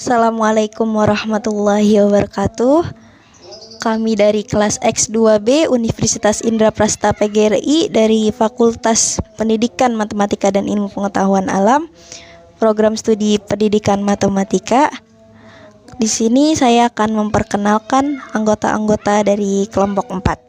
Assalamualaikum warahmatullahi wabarakatuh. Kami dari kelas X2B Universitas Indraprasta PGRI dari Fakultas Pendidikan Matematika dan Ilmu Pengetahuan Alam, Program Studi Pendidikan Matematika. Di sini saya akan memperkenalkan anggota-anggota dari kelompok 4.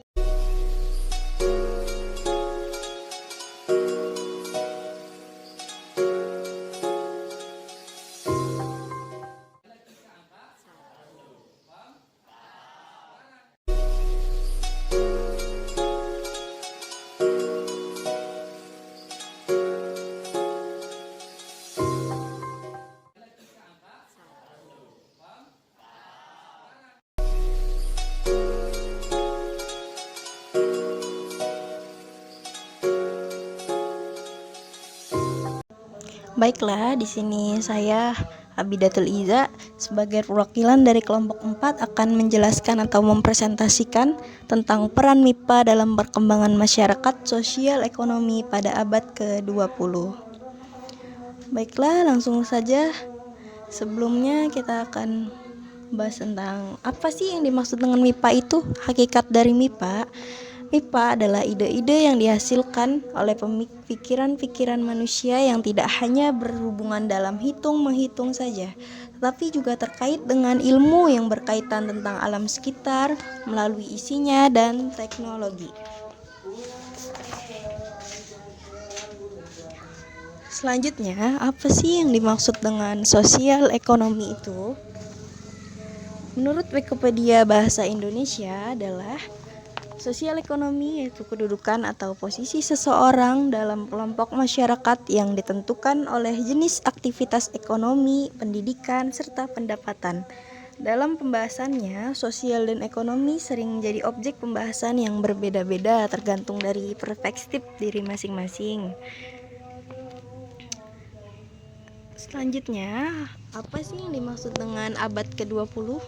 Baiklah, di sini saya Abidatul Iza sebagai perwakilan dari kelompok 4 akan menjelaskan atau mempresentasikan tentang peran MIPA dalam perkembangan masyarakat sosial ekonomi pada abad ke-20. Baiklah, langsung saja. Sebelumnya kita akan bahas tentang apa sih yang dimaksud dengan MIPA itu. Hakikat dari MIPA adalah ide-ide yang dihasilkan oleh pikiran-pikiran manusia yang tidak hanya berhubungan dalam hitung-menghitung saja, tetapi juga terkait dengan ilmu yang berkaitan tentang alam sekitar melalui isinya dan teknologi. Selanjutnya, apa sih yang dimaksud dengan sosial ekonomi itu? Menurut Wikipedia Bahasa Indonesia adalah sosial ekonomi yaitu kedudukan atau posisi seseorang dalam kelompok masyarakat yang ditentukan oleh jenis aktivitas ekonomi, pendidikan, serta pendapatan. Dalam pembahasannya, sosial dan ekonomi sering menjadi objek pembahasan yang berbeda-beda tergantung dari perspektif diri masing-masing. Selanjutnya, apa sih yang dimaksud dengan abad ke-20?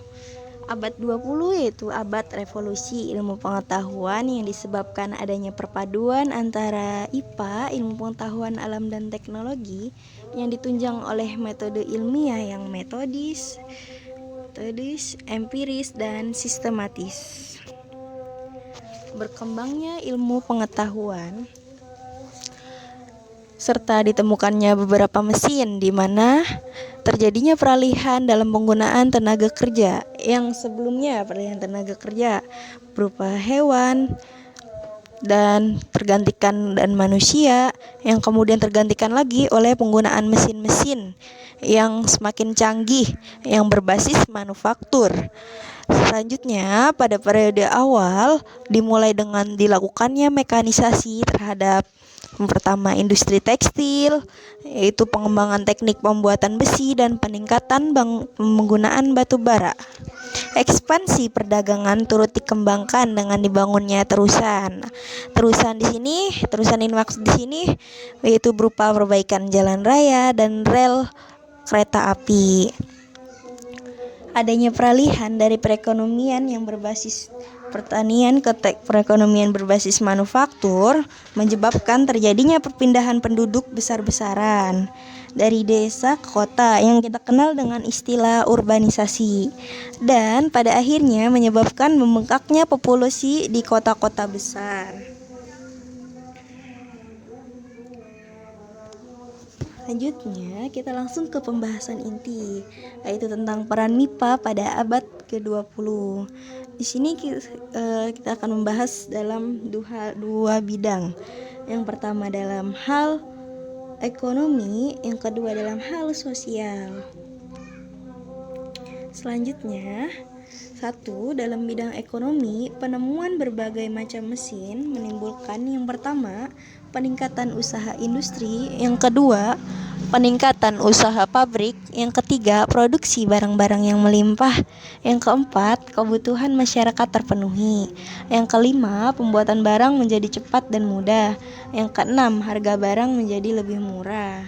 Abad 20 yaitu abad revolusi ilmu pengetahuan yang disebabkan adanya perpaduan antara IPA, ilmu pengetahuan alam dan teknologi, yang ditunjang oleh metode ilmiah yang metodis, empiris, dan sistematis. Berkembangnya ilmu pengetahuan serta ditemukannya beberapa mesin di mana terjadinya peralihan dalam penggunaan tenaga kerja yang sebelumnya peralihan tenaga kerja berupa hewan dan tergantikan dan manusia yang kemudian tergantikan lagi oleh penggunaan mesin-mesin yang semakin canggih yang berbasis manufaktur. Selanjutnya, pada periode awal dimulai dengan dilakukannya mekanisasi terhadap pertama industri tekstil, yaitu pengembangan teknik pembuatan besi dan peningkatan penggunaan batu bara. Ekspansi perdagangan turut dikembangkan dengan dibangunnya terusan ini maksud di sini yaitu berupa perbaikan jalan raya dan rel kereta api. Adanya peralihan dari perekonomian yang berbasis pertanian ke perekonomian berbasis manufaktur menyebabkan terjadinya perpindahan penduduk besar-besaran dari desa ke kota yang kita kenal dengan istilah urbanisasi, dan pada akhirnya menyebabkan membengkaknya populasi di kota-kota besar. Selanjutnya, kita langsung ke pembahasan inti, yaitu tentang peran MIPA pada abad ke-20. Di sini kita akan membahas dalam dua bidang. Yang pertama dalam hal ekonomi, yang kedua dalam hal sosial. Selanjutnya, 1. Dalam bidang ekonomi, penemuan berbagai macam mesin menimbulkan yang pertama, peningkatan usaha industri, yang kedua, peningkatan usaha pabrik, yang ketiga, produksi barang-barang yang melimpah, yang keempat, kebutuhan masyarakat terpenuhi, yang kelima, pembuatan barang menjadi cepat dan mudah, yang keenam, harga barang menjadi lebih murah.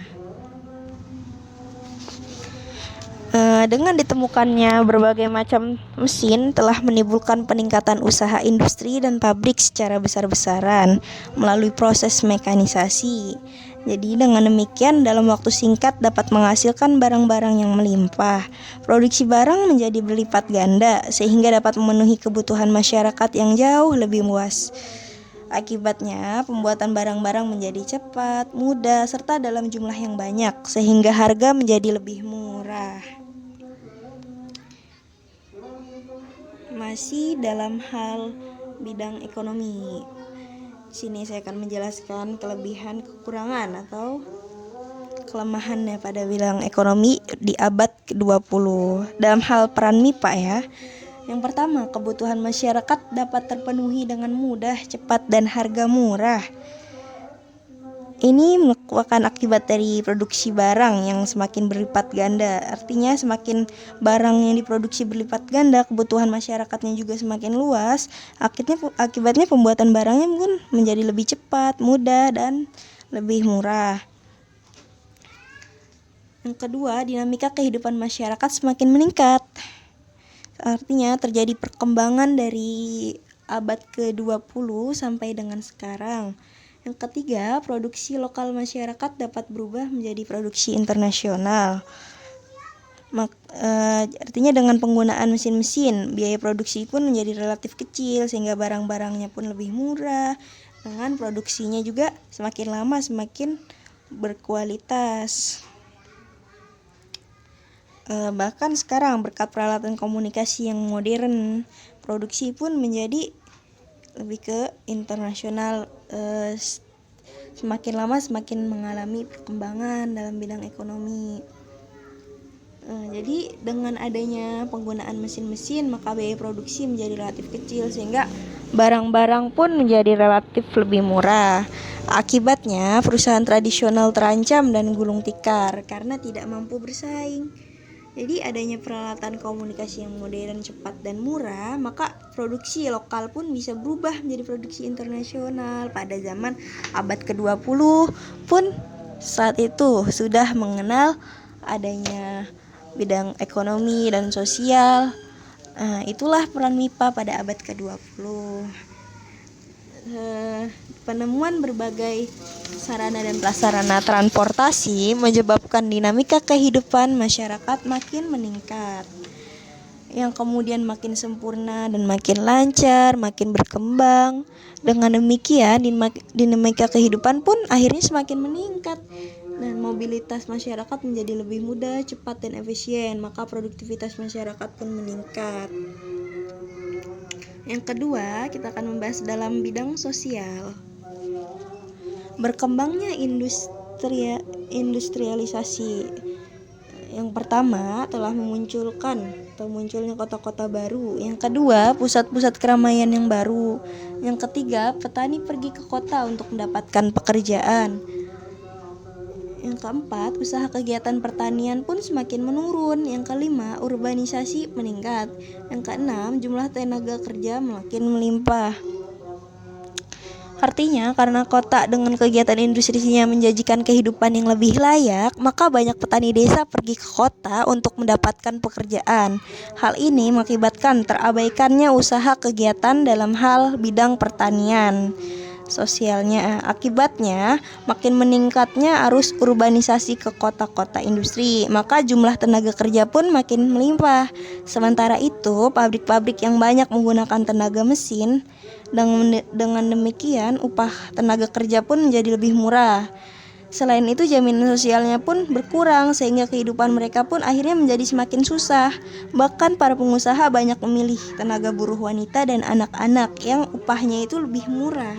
Dengan ditemukannya berbagai macam mesin telah menimbulkan peningkatan usaha industri dan pabrik secara besar-besaran melalui proses mekanisasi. Jadi dengan demikian dalam waktu singkat dapat menghasilkan barang-barang yang melimpah. Produksi barang menjadi berlipat ganda sehingga dapat memenuhi kebutuhan masyarakat yang jauh lebih luas. Akibatnya pembuatan barang-barang menjadi cepat, mudah, serta dalam jumlah yang banyak sehingga harga menjadi lebih murah. Masih dalam hal bidang ekonomi. Sini saya akan menjelaskan kelebihan kekurangan atau kelemahannya pada bidang ekonomi di abad ke-20 dalam hal peran MIPA ya. Yang pertama, kebutuhan masyarakat dapat terpenuhi dengan mudah, cepat, dan harga murah. Ini merupakan akibat dari produksi barang yang semakin berlipat ganda. Artinya semakin barang yang diproduksi berlipat ganda, kebutuhan masyarakatnya juga semakin luas. Akibatnya pembuatan barangnya pun menjadi lebih cepat, mudah, dan lebih murah. Yang kedua, dinamika kehidupan masyarakat semakin meningkat. Artinya terjadi perkembangan dari abad ke-20 sampai dengan sekarang. Yang ketiga, produksi lokal masyarakat dapat berubah menjadi produksi internasional. Artinya dengan penggunaan mesin-mesin, biaya produksi pun menjadi relatif kecil sehingga barang-barangnya pun lebih murah. Dengan produksinya juga semakin lama semakin berkualitas. Bahkan sekarang berkat peralatan komunikasi yang modern, produksi pun menjadi lebih ke internasional. Semakin lama semakin mengalami perkembangan dalam bidang ekonomi. Jadi dengan adanya penggunaan mesin-mesin maka biaya produksi menjadi relatif kecil sehingga barang-barang pun menjadi relatif lebih murah. Akibatnya perusahaan tradisional terancam dan gulung tikar karena tidak mampu bersaing. Jadi adanya peralatan komunikasi yang modern, cepat, dan murah, maka produksi lokal pun bisa berubah menjadi produksi internasional. Pada zaman abad ke-20 pun saat itu sudah mengenal adanya bidang ekonomi dan sosial. Itulah peran MIPA pada abad ke-20. Penemuan berbagai sarana dan prasarana transportasi menyebabkan dinamika kehidupan masyarakat makin meningkat, yang kemudian makin sempurna dan makin lancar, makin berkembang. Dengan demikian dinamika kehidupan pun akhirnya semakin meningkat dan mobilitas masyarakat menjadi lebih mudah, cepat, dan efisien, maka produktivitas masyarakat pun meningkat. Yang kedua, kita akan membahas dalam bidang sosial. Berkembangnya industrialisasi. Yang pertama telah munculnya kota-kota baru. Yang kedua, pusat-pusat keramaian yang baru. Yang ketiga, petani pergi ke kota untuk mendapatkan pekerjaan. Yang keempat, usaha kegiatan pertanian pun semakin menurun. Yang kelima, urbanisasi meningkat. Yang keenam, jumlah tenaga kerja makin melimpah. Artinya, karena kota dengan kegiatan industrinya menjanjikan kehidupan yang lebih layak, maka banyak petani desa pergi ke kota untuk mendapatkan pekerjaan. Hal ini mengakibatkan terabaikannya usaha kegiatan dalam hal bidang pertanian. Sosialnya, akibatnya makin meningkatnya arus urbanisasi ke kota-kota industri, maka jumlah tenaga kerja pun makin melimpah. Sementara itu, pabrik-pabrik yang banyak menggunakan tenaga mesin, dengan demikian upah tenaga kerja pun menjadi lebih murah. Selain itu, jaminan sosialnya pun berkurang sehingga kehidupan mereka pun akhirnya menjadi semakin susah. Bahkan para pengusaha banyak memilih tenaga buruh wanita dan anak-anak yang upahnya itu lebih murah.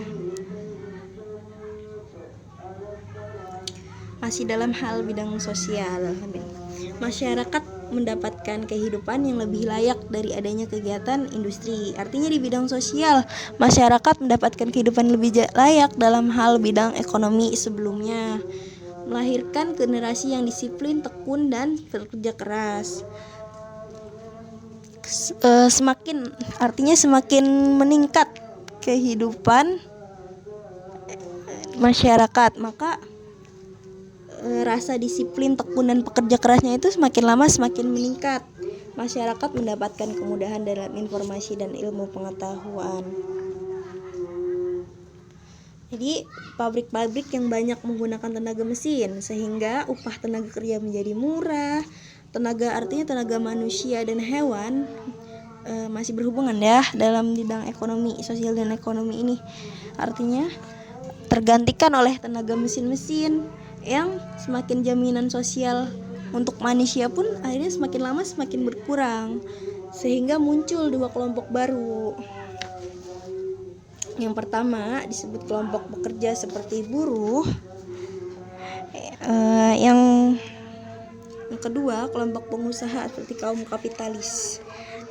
Masih dalam hal bidang sosial, masyarakat mendapatkan kehidupan yang lebih layak dari adanya kegiatan industri. Artinya di bidang sosial, masyarakat mendapatkan kehidupan lebih layak dalam hal bidang ekonomi sebelumnya, melahirkan generasi yang disiplin, tekun, dan bekerja keras. Semakin meningkat kehidupan masyarakat, maka rasa disiplin, tekun, dan pekerja kerasnya itu semakin lama semakin meningkat. Masyarakat mendapatkan kemudahan dalam informasi dan ilmu pengetahuan. Jadi pabrik-pabrik yang banyak menggunakan tenaga mesin sehingga upah tenaga kerja menjadi murah. Tenaga artinya tenaga manusia dan hewan masih berhubungan ya dalam bidang ekonomi, sosial dan ekonomi ini. Artinya tergantikan oleh tenaga mesin-mesin yang semakin jaminan sosial untuk manusia pun akhirnya semakin lama semakin berkurang, sehingga muncul dua kelompok baru. Yang pertama disebut kelompok pekerja seperti buruh. Yang kedua kelompok pengusaha seperti kaum kapitalis.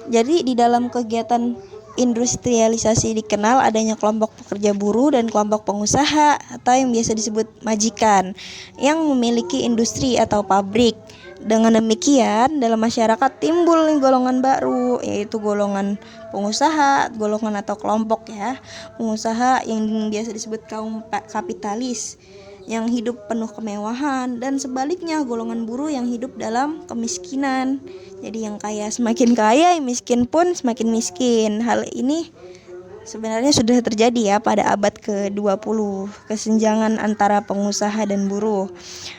Jadi di dalam kegiatan industrialisasi dikenal adanya kelompok pekerja buruh dan kelompok pengusaha atau yang biasa disebut majikan yang memiliki industri atau pabrik. Dengan demikian dalam masyarakat timbul golongan baru, yaitu golongan pengusaha, golongan atau kelompok ya pengusaha yang biasa disebut kaum kapitalis yang hidup penuh kemewahan, dan sebaliknya golongan buruh yang hidup dalam kemiskinan. Jadi yang kaya semakin kaya, yang miskin pun semakin miskin. Hal ini sebenarnya sudah terjadi ya pada abad ke-20, kesenjangan antara pengusaha dan buruh.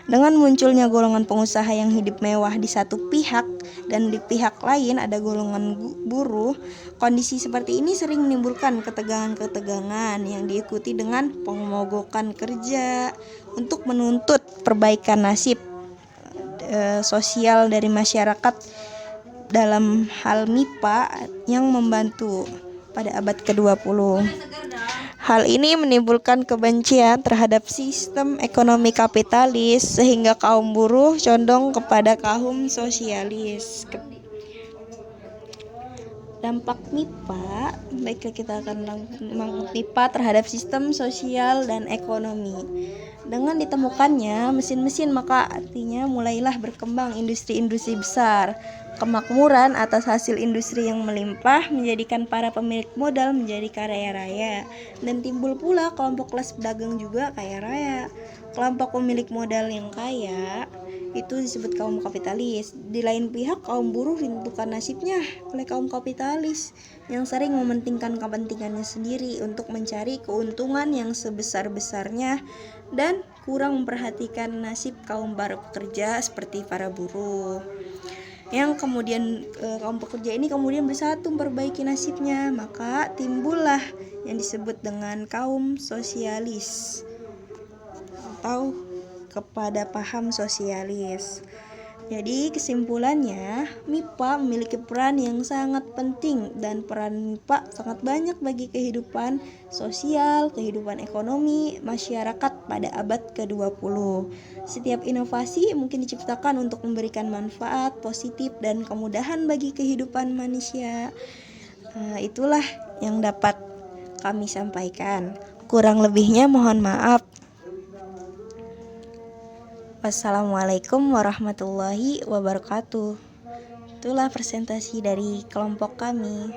Dengan munculnya golongan pengusaha yang hidup mewah di satu pihak dan di pihak lain ada golongan buruh, kondisi seperti ini sering menimbulkan ketegangan-ketegangan yang diikuti dengan pemogokan kerja untuk menuntut perbaikan nasib sosial dari masyarakat dalam hal MIPA yang membantu pada abad ke-20. Hal ini menimbulkan kebencian terhadap sistem ekonomi kapitalis sehingga kaum buruh condong kepada kaum sosialis. Dampak MIPA, baiklah kita akan MIPA terhadap sistem sosial dan ekonomi. Dengan ditemukannya mesin-mesin maka artinya mulailah berkembang industri-industri besar. Kemakmuran atas hasil industri yang melimpah menjadikan para pemilik modal menjadi kaya raya, dan timbul pula kelompok kelas pedagang juga kaya raya. Kelompok pemilik modal yang kaya itu disebut kaum kapitalis. Di lain pihak kaum buruh ditentukan nasibnya oleh kaum kapitalis yang sering mementingkan kepentingannya sendiri untuk mencari keuntungan yang sebesar-besarnya dan kurang memperhatikan nasib kaum para pekerja seperti para buruh. Yang kemudian kaum pekerja ini kemudian bersatu memperbaiki nasibnya, maka timbullah yang disebut dengan kaum sosialis atau kepada paham sosialis. Jadi kesimpulannya, MIPA memiliki peran yang sangat penting, dan peran MIPA sangat banyak bagi kehidupan sosial, kehidupan ekonomi masyarakat pada abad ke-20. Setiap inovasi mungkin diciptakan untuk memberikan manfaat positif dan kemudahan bagi kehidupan manusia. Itulah yang dapat kami sampaikan. Kurang lebihnya mohon maaf. Wassalamualaikum warahmatullahi wabarakatuh. Itulah presentasi dari kelompok kami.